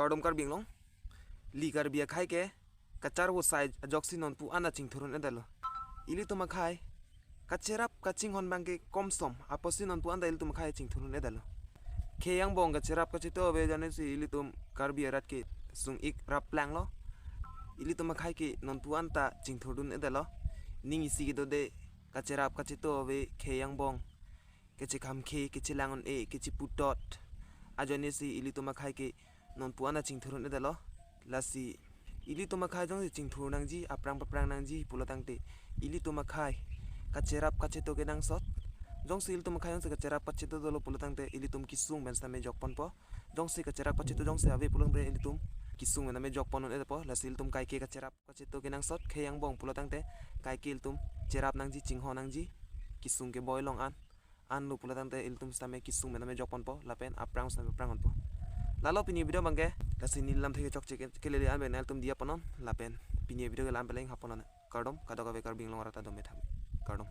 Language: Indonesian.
kardom karbing long li Karbi Akhei ke Kacherap sai joksi non puan chingthur edalo ili to makhai Kacherap kachinghon bangke komsom aposin non puan ili to makhai chingthur edalo kheyang bong Kacherap kachetoh be jane si ili to Karbi arat ke sung ik rap plang lo ili to makhai ke non puan ta chingthur edalo ning isi ke de Kacherap kachetoh be kheyang bong kece kham khe kece langon e kece putot ajone si ili to makhai ke non puan chingthur edalo lasi ili to makhai jong chingthur nangji aprang paprang nangji pulotangte ili to makhai Kacherap kachetoh ke nang sot jong si ili to makhai jong Kacherap kachetoh dolo pulotangte ili tum kisung ben same jokpon po jong si Kacherap kachetoh jong se ave pulong bre ili tum kisung ben ame jokpon on po lasi ili tum kai ke Kacherap kachetoh ke nang sot kheyang bong pulotangte kai ke ili tum cherap nangji chingho nangji kisung ke boy long an lu pulotangte ili tum same kisung ben ame jokpon po lapen aprang same aprang on po lalo pini video bangke lasi nilam theke chok chek kelele an benal tum dia ponon lapen pini video ke lam peleng haponon kardom kadoka be karbing long rata dome tham kardom